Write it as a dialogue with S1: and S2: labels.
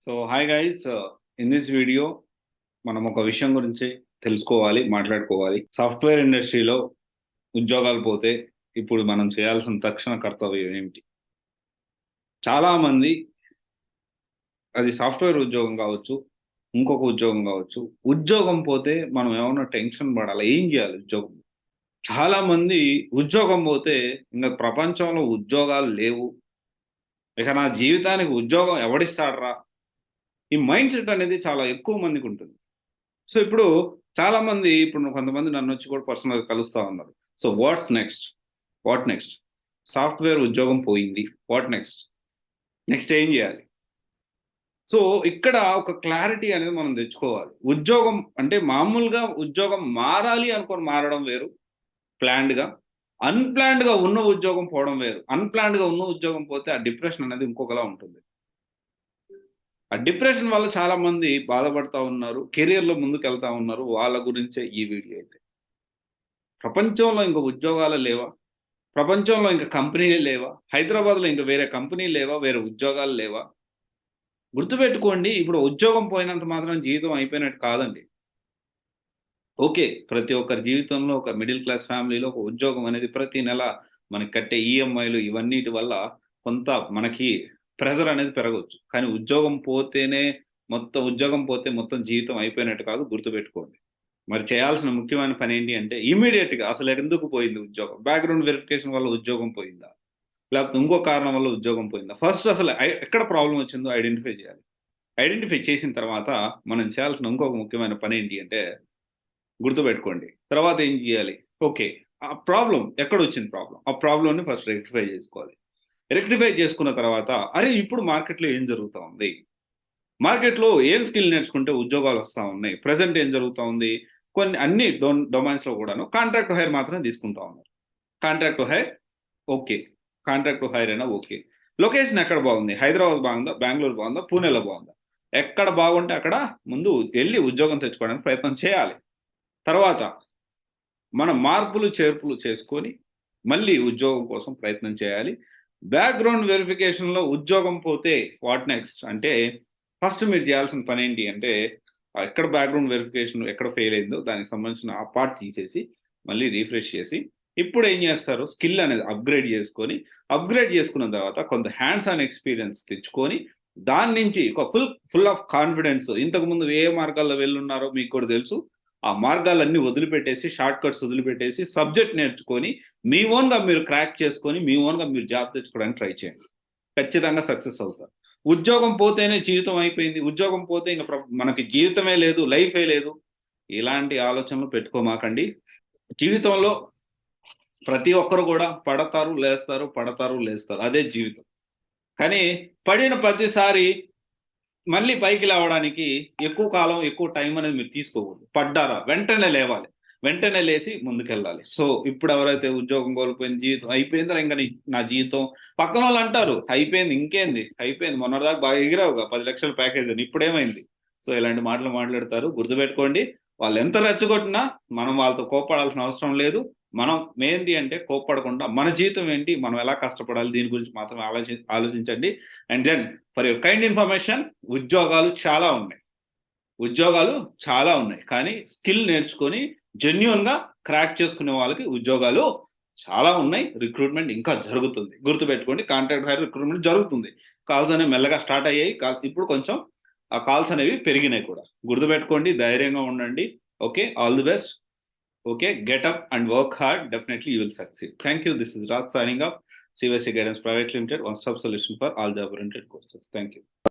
S1: So hi guys, in this video మనం ఒక విషయం గురించి తెలుసుకోవాలి, మాట్లాడుకోవాలి. సాఫ్ట్వేర్ ఇండస్ట్రీలో ఉద్యోగాలు పోతే ఇప్పుడు మనం చేయాల్సిన తక్షణ కర్తవ్యం ఏమిటి? చాలా మంది అది సాఫ్ట్వేర్ ఉద్యోగం కావచ్చు, ఇంకొక ఉద్యోగం కావచ్చు. ఉద్యోగం పోతే మనం ఏమన్నా టెన్షన్ పడాలా? ఏం చేయాలి ఉద్యోగం? చాలా మంది ఉద్యోగం పోతే ఇంకా ప్రపంచంలో ఉద్యోగాలు లేవు, ఇక నా జీవితానికి ఉద్యోగం ఎవడిస్తాడరా, ఈ మైండ్ సెట్ అనేది చాలా ఎక్కువ మందికి ఉంటుంది. సో ఇప్పుడు చాలా మంది ఇప్పుడు కొంతమంది నన్ను వచ్చి కూడా పర్సనల్‌గా కలుస్తా ఉన్నారు. So what's next? What next? Software ఉద్యోగం పోయింది. What next? నెక్స్ట్ ఏం చేయాలి? సో ఇక్కడ ఒక క్లారిటీ అనేది మనం తెచ్చుకోవాలి. ఉద్యోగం అంటే మామూలుగా ఉద్యోగం మారాలి అనుకోని మారడం వేరు ప్లాన్డ్‌గా. అన్‌ప్లాన్డ్‌గా ఉన్న ఉద్యోగం పోవడం వేరు. అన్‌ప్లాన్డ్‌గా ఉన్న ఉద్యోగం పోతే ఆ డిప్రెషన్ అనేది ఇంకొకలా ఉంటుంది. ఆ డిప్రెషన్ వల్ల చాలా మంది బాధపడతా ఉన్నారు. కెరియర్‌లో ముందుకెళ్తా ఉన్నారు. వాళ్ళ గురించే ఈ వీడియో అయితే. ప్రపంచంలో ఇంక ఉద్యోగాలు లేవా? ప్రపంచంలో ఇంక కంపెనీలు లేవా? హైదరాబాద్‌లో ఇంక వేరే కంపెనీలు లేవా? వేరే ఉద్యోగాలు లేవా? గుర్తుపెట్టుకోండి, ఇప్పుడు ఉద్యోగం పోయినంత మాత్రాన జీవితం అయిపోయినట్టు కాదండి. ఓకే. ప్రతి ఒక్కరి జీవితంలో ఒక మిడిల్ క్లాస్ ఫ్యామిలీలో ఒక ఉద్యోగం అనేది ప్రతి నెల మనకి కట్టే ఈఎంఐలు ఇవన్నిటి వల్ల కొంత మనకి ప్రెషర్ అనేది పెరగొచ్చు. కానీ ఉద్యోగం పోతే మొత్తం జీవితం అయిపోయినట్టు కాదు, గుర్తుపెట్టుకోండి. మరి చేయాల్సిన ముఖ్యమైన పనేంటి అంటే ఇమ్మీడియేట్‌గా అసలెందుకు పోయింది ఉద్యోగం? బ్యాక్‌గ్రౌండ్ వెరిఫికేషన్ వల్ల ఉద్యోగం పోయిందా? లేకపోతే ఇంకో కారణం వల్ల ఉద్యోగం పోయిందా? ఫస్ట్ అసలు ఎక్కడ ప్రాబ్లమ్ వచ్చిందో ఐడెంటిఫై చేయాలి. ఐడెంటిఫై చేసిన తర్వాత మనం చేయాల్సిన ఇంకొక ముఖ్యమైన పనేంటి అంటే గుర్తుపెట్టుకోండి. తర్వాత ఏం జేయాలి? ఓకే. ఆ ప్రాబ్లమ్ ఎక్కడొచ్చింది ప్రాబ్లమ్? ఆ ప్రాబ్లమ్‌ని ఫస్ట్ రెక్టిఫై జేసుకోవాలి. రెక్టిఫై చేసుకున్న తర్వాత అరే! ఇప్పుడు మార్కెట్‌లో ఏం జరుగుతా ఉంది? మార్కెట్‌లో ఏం స్కిల్ నేర్చుకుంటే ఉద్యోగాలొస్తా ఉన్నాయి? ప్రెజెంట్ ఏం జరుగుతా ఉంది? కొన్ని అన్ని డొమైన్స్‌లో గూడాను కాంట్రాక్ట్ టు హైర్ మాత్రమే తీసుకుంటా ఉన్నారు. Contract to hire okay. Contract to hire అయినా ఓకే. లొకేషన్ ఎక్కడ బాగుంది? హైదరాబాద్ బాగుందా? బెంగుళూరు బాగుందా? పూణేలో బాగుందా? ఎక్కడ బాగుంటే అక్కడ ముందు ఎళ్లి ఉద్యోగం తెచ్చుకోవడానికి ప్రయత్నం చేయాలి. తర్వాత మనం మార్పులు, చేర్పులు చేసుకొని మళ్ళీ ఉద్యోగం కోసం ప్రయత్నం చేయాలి. బ్యాక్‌గ్రౌండ్ వెరిఫికేషన్‌లో ఉద్యోగం పోతే వాట్ నెక్స్ట్? అంటే ఫస్ట్ మీరు చేయాల్సిన పనేంటి అంటే ఎక్కడ బ్యాక్‌గ్రౌండ్ వెరిఫికేషన్ ఎక్కడ ఫెయిల్ అయిందో దానికి సంబంధించిన ఆ పార్ట్ తీసేసి మళ్ళీ రిఫ్రెష్ చేసి ఇప్పుడు ఏం చేస్తారు? స్కిల్ అనేది అప్‌గ్రేడ్ చేసుకున్న తర్వాత కొంత హ్యాండ్స్ ఆన్ ఎక్స్‌పీరియన్స్ తెచ్చుకొని దాని నుంచి ఒక ఫుల్ ఆఫ్ కాన్ఫిడెన్స్ ఇంతకుముందు ఏ మార్గాల్లో వెళ్ళున్నారో మీకు కూడా తెలుసు. ఆ మార్గాలన్నీ వదిలిపెట్టేసి, షార్ట్ కట్స్ వదిలిపెట్టేసి, సబ్జెక్ట్ నేర్చుకొని, మీ ఓన్‌గా మీరు క్రాక్ చేసుకొని, మీ ఓన్‌గా మీరు జాబ్ తెచ్చుకోవడానికి ట్రై చేయండి. ఖచ్చితంగా సక్సెస్ అవుతారు. ఉద్యోగం పోతేనే జీవితం అయిపోయింది. ఉద్యోగం పోతే ఇంక మనకి జీవితమే లేదు, లైఫే లేదు. ఇలాంటి ఆలోచనలు పెట్టుకోమాకండి. జీవితంలో ప్రతి ఒక్కరు కూడా పడతారు, లేస్తారు, పడతారు, లేస్తారు. అదే జీవితం. కానీ పడిన ప్రతిసారి మళ్ళీ పైకి లేవడానికి ఎక్కువ కాలం, ఎక్కువ టైం అనేది మీరు తీసుకోకూడదు. పడ్డారా వెంటనే లేవాలి. వెంటనే లేసి ముందుకెళ్ళాలి. సో, ఇప్పుడు ఎవరైతే ఉద్యోగం కోల్పోయిన జీవితం అయిపోయిందిరా ఇంక నా జీవితం పక్కనోళ్ళు అంటారు, "అయిపోయింది ఇంకేంది? అయిపోయింది మొన్నటిదాకా బాగా ఎగిరావుగా 10,00,000 ప్యాకేజ్ అని ఇప్పుడేమైంది?" సో, ఇలాంటి మాటలు మాట్లాడతారు. గుర్తుపెట్టుకోండి. వాళ్ళెంత రెచ్చగొట్టినా మనం వాళ్ళతో కోప్పడాల్సిన అవసరం లేదు. మనం ఏంటి అంటే కోప్పడకుండా మన జీవితం ఏంటి? మనం ఎలా కష్టపడాలి? దీని గురించి మాత్రమే ఆలోచించండి. And then for your kind information, ఉద్యోగాలు చాలా ఉన్నాయి. ఉద్యోగాలు చాలా ఉన్నాయి. కానీ స్కిల్ నేర్చుకొని జెన్యూన్‌గా క్రాక్ చేసుకునే వాళ్ళకి ఉద్యోగాలు చాలా ఉన్నాయి. రిక్రూట్‌మెంట్ ఇంకా జరుగుతుంది. గుర్తుపెట్టుకోండి, కాంట్రాక్ట్ హైర్ రిక్రూట్‌మెంట్ జరుగుతుంది. కాల్స్ అనేవి మెల్లగా స్టార్ట్ అయ్యాయి. ఇప్పుడు కొంచెం ఆ కాల్స్ అనేవి పెరిగినాయి కూడా. గుర్తుపెట్టుకోండి, ధైర్యంగా ఉండండి. Okay. All the best. Okay, get up and work hard. Definitely you will succeed. Thank you. This is Raj signing off. CYC Guidance Private Limited, one stop solution for all job oriented courses. Thank you.